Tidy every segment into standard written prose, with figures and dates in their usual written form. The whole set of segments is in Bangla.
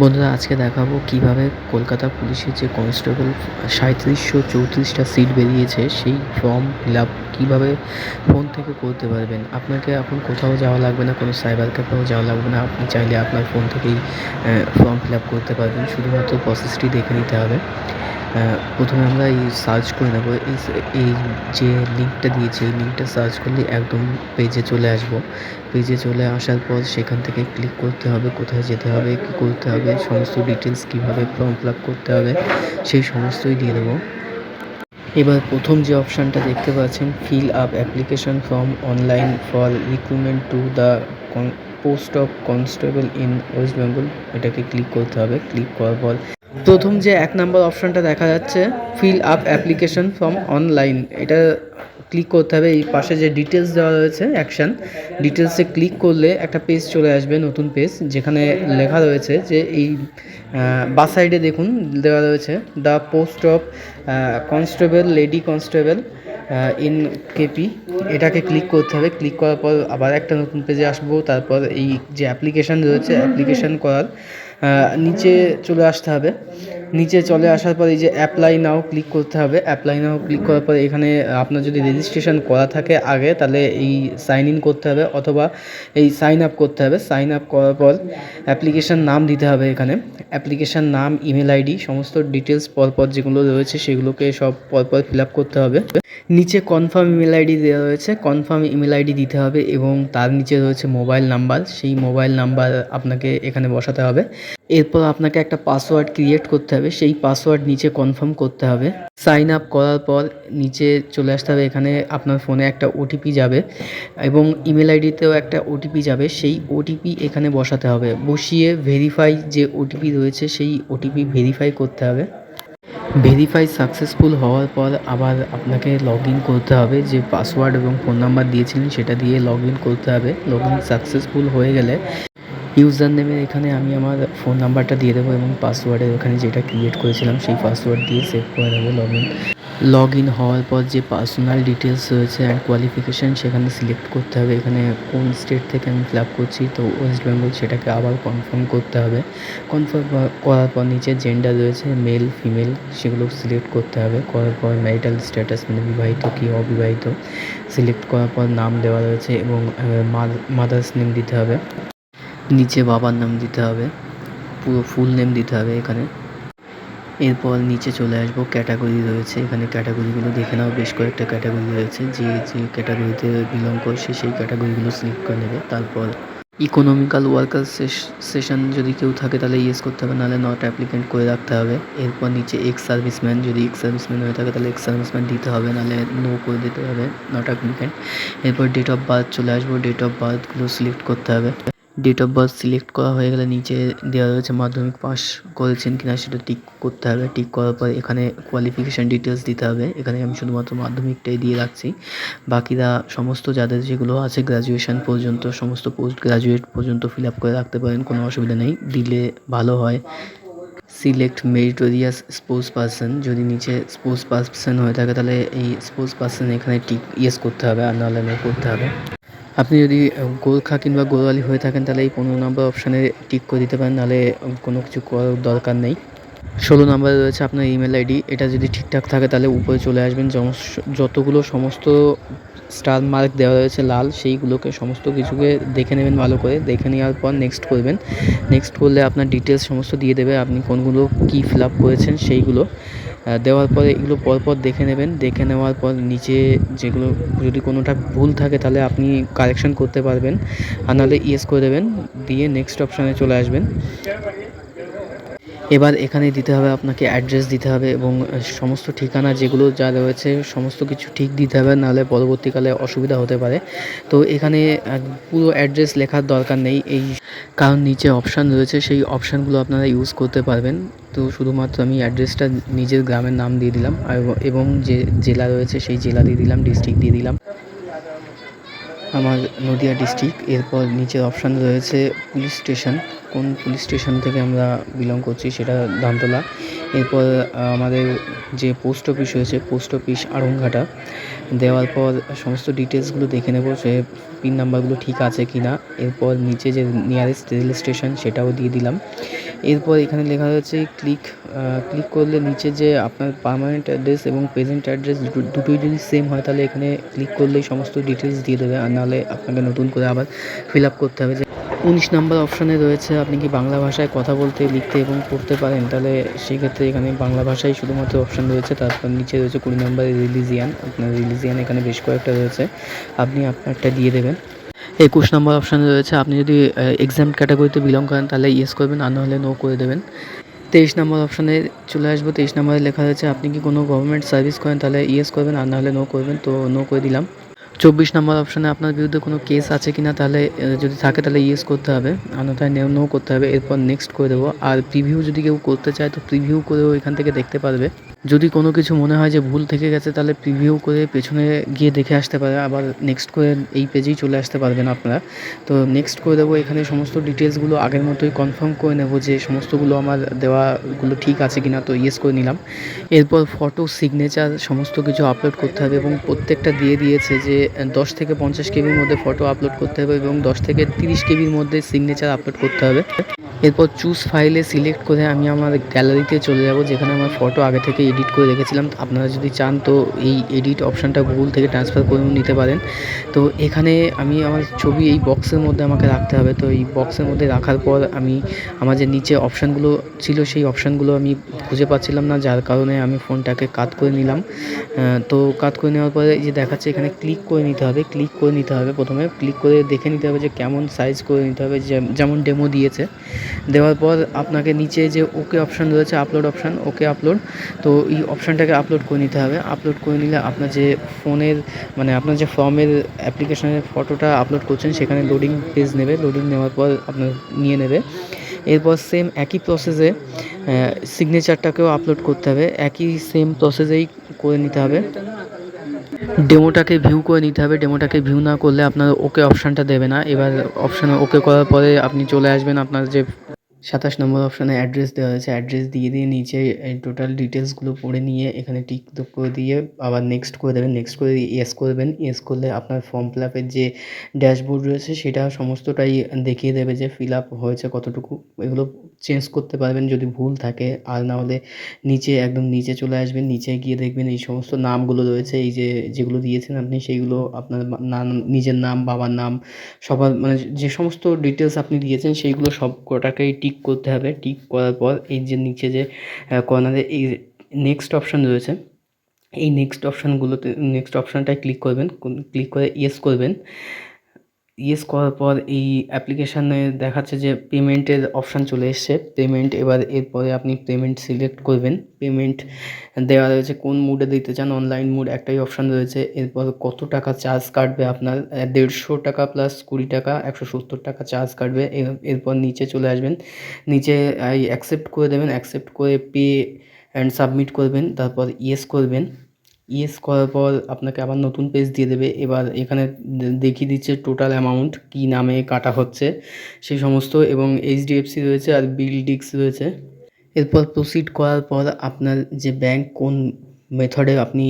বন্ধুরা আজকে দেখাবো কিভাবে কলকাতা পুলিশের যে কনস্টেবল ৩৭৩৪টা সিট বেরিয়েছে সেই ফর্ম ফিল আপ কীভাবে ফোন থেকে করতে পারবেন। আপনাকে এখন কোথাও যাওয়া লাগবে না, কোনো সাইবার ক্যাফেও যাওয়া লাগবে না। আপনি চাইলে আপনার ফোন থেকেই ফর্ম ফিল আপ করতে পারবেন। শুধুমাত্র প্রসেসটি দেখে নিতে হবে। প্রথমে আমরা এই সার্চ করে নেবো এই যে লিঙ্কটা দিয়েছি, এই লিঙ্কটা সার্চ করলে একদম পেজে চলে আসবো। পেজে চলে আসার পর সেখান থেকে ক্লিক করতে হবে, কোথায় যেতে হবে, কী করতে হবে, সমস্ত ডিটেলস কীভাবে ফর্ম ফিল আপ করতে হবে সেই সমস্তই দিয়ে দেবো। এবার প্রথম যে অপশানটা দেখতে পাচ্ছেন, fill up application form online for recruitment to the post of constable in West Bengal, এটাকে ক্লিক করতে হবে। ক্লিক করার পর প্রথম যে ১ নম্বর অপশানটা দেখা যাচ্ছে, fill up application form online, এটা ক্লিক করতে হবে। এই পাশে যে ডিটেলস দেওয়া রয়েছে অ্যাকশান, ডিটেলসে ক্লিক করলে একটা পেজ চলে আসবে, নতুন পেজ, যেখানে লেখা রয়েছে যে এই বাঁ সাইডে দেখুন দেওয়া রয়েছে the post of constable, lady constable in KP, এটাকে ক্লিক করতে হবে। ক্লিক করার পর আবার একটা নতুন পেজে আসবো। তারপর এই যে অ্যাপ্লিকেশান রয়েছে, অ্যাপ্লিকেশান করার নিচে চলে আসতে হবে। নিচে চলে আসার পর এই যে অ্যাপ্লাই নাও ক্লিক করতে হবে। অ্যাপ্লাই নাও ক্লিক করার পর এখানে আপনার যদি রেজিস্ট্রেশন করা থাকে আগে, তাহলে এই সাইন ইন করতে হবে অথবা এই সাইন আপ করতে হবে। সাইন আপ করার পর অ্যাপ্লিকেশান নাম দিতে হবে। এখানে অ্যাপ্লিকেশান নাম, ইমেল আইডি, সমস্ত ডিটেলস পরপর যেগুলো রয়েছে সেগুলোকে সব পরপর ফিল আপ করতে হবে। নিচে কনফার্ম ইমেল আইডি দেওয়া রয়েছে, কনফার্ম ইমেল আইডি দিতে হবে এবং তার নিচে রয়েছে মোবাইল নাম্বার, সেই মোবাইল নাম্বার আপনাকে এখানে বসাতে হবে। এরপর আপনাকে একটা পাসওয়ার্ড ক্রিয়েট করতে হবে, সেই পাসওয়ার্ড নিচে কনফার্ম করতে হবে। সাইন আপ করার পর নিচে চলে আসতে হবে। এখানে আপনার ফোনে একটা ওটিপি যাবে এবং ইমেল আইডিতেও একটা ওটিপি যাবে, সেই ওটিপি এখানে বসাতে হবে। বসিয়ে ভেরিফাই যে ওটিপি রয়েছে সেই ওটিপি ভেরিফাই করতে হবে। ভেরিফাই সাকসেসফুল হওয়ার পর আবার আপনাকে লগ ইন করতে হবে। যে পাসওয়ার্ড এবং ফোন নাম্বার দিয়েছিলেন সেটা দিয়ে লগ ইন করতে হবে। লগ ইন সাকসেসফুল হয়ে গেলে ইউজার নেমের এখানে আমি আমার ফোন নাম্বারটা দিয়ে দেবো এবং পাসওয়ার্ডের ওখানে যেটা ক্রিয়েট করেছিলাম সেই পাসওয়ার্ড দিয়ে সেভ করে দেবো। লগ ইন হওয়ার পর যে পার্সোনাল ডিটেলস রয়েছে অ্যান্ড কোয়ালিফিকেশান সেখানে সিলেক্ট করতে হবে। এখানে কোন স্টেট থেকে আমি ফিল আপ করছি, তো ওয়েস্ট বেঙ্গল, সেটাকে আবার কনফার্ম করতে হবে। কনফার্ম করার পর নিচে জেন্ডার রয়েছে মেল ফিমেল, সেগুলো সিলেক্ট করতে হবে। করার পর ম্যারিটাল স্ট্যাটাস মানে বিবাহিত কি অবিবাহিত সিলেক্ট করার পর নাম দেওয়া রয়েছে এবং মাদার্স নেম দিতে হবে। নিচে বাবার নাম দিতে হবে, পুরো ফুল নেম দিতে হবে এখানে। এরপর নিচে চলে আসবো, ক্যাটাগরি রয়েছে এখানে, ক্যাটাগরিগুলো দেখে নাও। বেশ কয়েকটা ক্যাটাগরি রয়েছে, যে ক্যাটাগরিতে বিলং করছে সেই ক্যাটাগরিগুলো সিলেক্ট করে নেবে। তারপর ইকোনমিক্যাল ওয়ার্কার সেশন যদি কেউ থাকে তাহলে ইয়েস করতে হবে, নাহলে নট অ্যাপ্লিকেন্ট করে রাখতে হবে। এরপর নিচে এক্স সার্ভিসম্যান, যদি এক্স সার্ভিসম্যান হয়ে থাকে তাহলে এক্স সার্ভিসম্যান দিতে হবে, নাহলে নো করে দিতে হবে, নট অ্যাপ্লিকেন্ট। এরপর ডেট অফ বার্থ চলে আসবো, ডেট অফ বার্থগুলো সিলেক্ট করতে হবে। ডেট অফ বার্থ সিলেক্ট করা হয়ে গেলে নিচে দেওয়া রয়েছে মাধ্যমিক পাস করেছেন কিনা সেটা টিক করতে হবে। টিক করার পর এখানে কোয়ালিফিকেশান ডিটেলস দিতে হবে। এখানে আমি শুধুমাত্র মাধ্যমিকটাই দিয়ে রাখছি, বাকিরা সমস্ত যাদের যেগুলো আছে গ্র্যাজুয়েশন পর্যন্ত, সমস্ত পোস্ট গ্র্যাজুয়েট পর্যন্ত ফিল আপ করে রাখতে পারেন, কোনো অসুবিধা নেই, দিলে ভালো হয়। সিলেক্ট মেরিটোরিয়াস স্পোর্টস পারসন, যদি নিচে স্পোর্টস পারসন হয়ে থাকে তাহলে এই স্পোর্টস পারসন এখানে টিক ইয়েস করতে হবে, আর নাহলে নো করতে হবে। আপনি যদি গোর্খা কিংবা গোয়ালি হয়ে থাকেন তাহলে এই ১৫ নম্বর অপশানে টিক করে দিতে পারেন, নাহলে কোনো কিছু করার দরকার নেই। ১৬ নম্বরে রয়েছে আপনার ইমেল আইডি, এটা যদি ঠিকঠাক থাকে তাহলে উপরে চলে আসবেন। যতগুলো সমস্ত স্টার মার্ক দেওয়া রয়েছে লাল, সেইগুলোকে সমস্ত কিছুকে দেখে নেবেন ভালো করে। দেখে নেওয়ার পর নেক্সট করবেন। নেক্সট করলে আপনার ডিটেলস সমস্ত দিয়ে দেবে, আপনি কোনগুলো কী ফিল আপ করেছেন সেইগুলো দেওয়ার পরে এগুলো পরপর দেখে নেবেন। দেখে নেওয়ার পর নিচে যেগুলো যদি কোনোটা ভুল থাকে তাহলে আপনি কারেকশন করতে পারবেন, আর নাহলে ইয়েস করে দেবেন, দিয়ে নেক্সট অপশানে চলে আসবেন। এবার এখানে দিতে হবে আপনাকে অ্যাড্রেস দিতে হবে এবং সমস্ত ঠিকানা যেগুলো যা রয়েছে সমস্ত কিছু ঠিক দিতে হবে, নাহলে পরবর্তীকালে অসুবিধা হতে পারে। তো এখানে পুরো অ্যাড্রেস লেখার দরকার নেই, কারণ নিচে অপশান রয়েছে, সেই অপশানগুলো আপনারা ইউজ করতে পারবেন। তো শুধুমাত্র আমি অ্যাড্রেসটা নিজের গ্রামের নাম দিয়ে দিলাম এবং যে জেলা রয়েছে সেই জেলা দিয়ে দিলাম, ডিস্ট্রিক্ট দিয়ে দিলাম, আমার নদিয়া ডিস্ট্রিক্ট। এরপর নিচের অপশান রয়েছে পুলিশ স্টেশন, কোন পুলিশ স্টেশন থেকে আমরা বিলং করছি সেটা ধানতলা। এরপর আমাদের যে পোস্ট অফিস রয়েছে, পোস্ট অফিস আড়ংঘাটা, দেওয়ার পর সমস্ত ডিটেলসগুলো দেখে নেব সে পিন নাম্বারগুলো ঠিক আছে কি না। এরপর নিচে যে নিয়ারেস্ট রেল স্টেশন সেটাও দিয়ে দিলাম। এরপর এখানে লেখা রয়েছে ক্লিক করলে নিচে যে আপনার পার্মানেন্ট অ্যাড্রেস এবং প্রেজেন্ট অ্যাড্রেস দুটোই যদি সেম হয় তাহলে এখানে ক্লিক করলেই সমস্ত ডিটেলস দিয়ে দেবে, আর নাহলে আপনাকে নতুন করে আবার ফিল আপ করতে হবে। 19 নাম্বার অপশানে রয়েছে আপনি কি বাংলা ভাষায় কথা বলতে, লিখতে এবং পড়তে পারেন, তাহলে সেক্ষেত্রে এখানে বাংলা ভাষায় শুধুমাত্র অপশান রয়েছে। তারপর নিচে রয়েছে 20 নাম্বারে রিলিজিয়ান, আপনার রিলিজিয়ান এখানে বেশ কয়েকটা রয়েছে, আপনি আপনারটা দিয়ে দেবেন। 21 নম্বর অপশানে রয়েছে আপনি যদি এক্সাম ক্যাটাগরিতে বিলং করেন তাহলে ইয়েস করবেন, আর নাহলে নো করে দেবেন। 23 নম্বর অপশানে চলে আসবো। 23 নম্বরে লেখা রয়েছে আপনি কি কোনো গভর্নমেন্ট সার্ভিস করেন, তাহলে ইয়েস করবেন, আর নাহলে নো করবেন, তো নো করে দিলাম। 24 নম্বর অপশানে আপনার বিরুদ্ধে কোনো কেস আছে কি না, তাহলে যদি থাকে তাহলে ইয়েস করতে হবে, অন্যথায় নো করতে হবে। এরপর নেক্সট করে দেবো। আর প্রিভিউ যদি কেউ করতে চায় তো প্রিভিউ করেও এখান থেকে দেখতে পারবে। যদি কোনো কিছু মনে হয় যে ভুল থেকে গেছে তাহলে প্রিভিউ করে পেছনে গিয়ে দেখে আসতে পারে, আবার নেক্সট করে এই পেজেই চলে আসতে পারবেন আপনারা। তো নেক্সট করে দেবো। এখানে সমস্ত ডিটেলসগুলো আগের মতোই কনফার্ম করে নেব যে সমস্তগুলো আমার দেওয়াগুলো ঠিক আছে কি না, তো ইয়েস করে নিলাম। এরপর ফটো, সিগনেচার সমস্ত কিছু আপলোড করতে হবে এবং প্রত্যেকটা দিয়ে দিয়েছে যে 10 থেকে 50 কেবির মধ্যে ফটো আপলোড করতে হবে এবং 10 থেকে 30 কেবির মধ্যে সিগনেচার আপলোড করতে হবে। এরপর চুজ ফাইলে সিলেক্ট করে আমি আমার গ্যালারিতে চলে যাব, যেখানে আমার ফটো আগে থেকে এডিট করে রেখেছিলাম। আপনারা যদি চান তো এই এডিট অপশানটা গুগল থেকে ট্রান্সফার করেও নিতে পারেন। তো এখানে আমি আমার ছবি এই বক্সের মধ্যে আমাকে রাখতে হবে। তো এই বক্সের মধ্যে রাখার পর আমি আমার যে নিচে অপশানগুলো ছিল সেই অপশানগুলো আমি খুঁজে পাচ্ছিলাম না, যার কারণে আমি ফোনটাকে কাট করে নিলাম। তো কাট করে নেওয়ার পরে এই যে দেখাচ্ছে এখানে ক্লিক করে নিতে হবে। প্রথমে ক্লিক করে দেখে নিতে হবে যে কেমন সাইজ করে নিতে হবে, যেমন ডেমো দিয়েছে। দেওয়ার পর আপনাকে নিচে যে ওকে অপশান রয়েছে, আপলোড অপশান, ওকে আপলোড, তো এই অপশানটাকে আপলোড করে নিতে হবে। আপলোড করে নিলে আপনার যে ফোনের মানে আপনার যে ফর্মের অ্যাপ্লিকেশনের ফটোটা আপলোড করছেন সেখানে লোডিং পেজ নেবে। লোডিং নেওয়ার পর আপনার নিয়ে নেবে। এরপর সেম একই প্রসেসে সিগনেচারটাকেও আপলোড করতে হবে, একই সেম প্রসেসেই করে নিতে হবে। ডেমোটাকে ভিউ করে নিতে হবে। ডেমোটাকে ভিউ না করলে আপনার ওকে অপশানটা দেবে না। এবার অপশানে ওকে করার পরে আপনি চলে আসবেন আপনার যে 27 নম্বর অপশানে অ্যাড্রেস দেওয়া হয়েছে, অ্যাড্রেস দিয়ে নিচে এই টোটাল ডিটেলসগুলো পড়ে নিয়ে এখানে টিক করে দিয়ে আবার নেক্সট করে দেবেন। নেক্সট করে ইয়েস করবেন। ইয়েস করলে আপনার ফর্ম ফিল আপের যে ড্যাশবোর্ড রয়েছে সেটা সমস্তটাই দেখিয়ে দেবে যে ফিল আপ হয়েছে কতটুকু। এগুলো চেঞ্জ করতে পারবেন যদি ভুল থাকে, আর না হলে নিচে একদম নিচে চলে আসবেন। নিচে গিয়ে দেখবেন এই সমস্ত নামগুলো রয়েছে, এই যেগুলো দিয়েছেন আপনি সেইগুলো আপনার নাম, নিজের নাম, বাবার নাম, সবার মানে যে সমস্ত ডিটেলস আপনি দিয়েছেন সেইগুলো সব কটাকেই টিক করতে হবে। টিক করার পর এই যে নিচে যে কর্নারে এই নেক্সট অপশান রয়েছে, এই নেক্সট অপশানটায় ক্লিক করবেন। ক্লিক করে ইয়েস করবেন। ইয়েস করার পর এই অ্যাপ্লিকেশানে দেখাচ্ছে যে পেমেন্টের অপশান চলে এসছে। পেমেন্ট, এবার এরপরে আপনি পেমেন্ট সিলেক্ট করবেন। পেমেন্ট দেওয়া রয়েছে কোন মুডে দিতে চান, অনলাইন মুড একটাই অপশান রয়েছে। এরপর কত টাকা চার্জ কাটবে আপনার, 150 টাকা প্লাস 20 টাকা, 170 টাকা চার্জ কাটবে। এরপর নিচে চলে আসবেন। নিচে অ্যাকসেপ্ট করে দেবেন। অ্যাকসেপ্ট করে পে অ্যান্ড সাবমিট করবেন, তারপর ইয়েস করবেন। ইয়েস করার পর আপনাকে আবার নতুন পেজ দিয়ে দেবে। এবার এখানে দেখিয়ে দিচ্ছে টোটাল অ্যামাউন্ট কী নামে কাটা হচ্ছে সেই সমস্ত, এবং এইচডিএফসি রয়েছে আর বিলডিক্স রয়েছে। এরপর প্রসিড করার পর আপনার যে ব্যাংক কোন মেথডে আপনি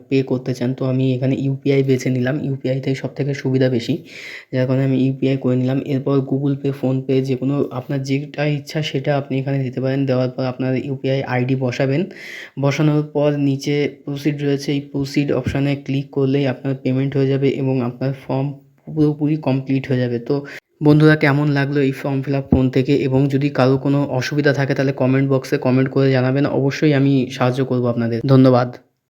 পে করতে চান, তো আমি এখানে ইউপিআই বেছে নিলাম। ইউপিআইটাই সবথেকে সুবিধা বেশি, যার কারণে আমি ইউপিআই করে নিলাম। এরপর গুগল পে, ফোনপে যে কোনো আপনার যেটা ইচ্ছা সেটা আপনি এখানে দিতে পারেন। দেওয়ার পর আপনার ইউপিআই আইডি বসাবেন। বসানোর পর নিচে প্রসিড রয়েছে, এই প্রসিড অপশানে ক্লিক করলেই আপনার পেমেন্ট হয়ে যাবে এবং আপনার ফর্ম পুরোপুরি কমপ্লিট হয়ে যাবে। তো বন্ধুরা, কেমন লাগলো এই ফর্ম ফিল আপ ফোন থেকে, এবং যদি কারো কোনো অসুবিধা থাকে তাহলে কমেন্ট বক্সে কমেন্ট করে জানাবেন। অবশ্যই আমি সাহায্য করব আপনাদের। ধন্যবাদ।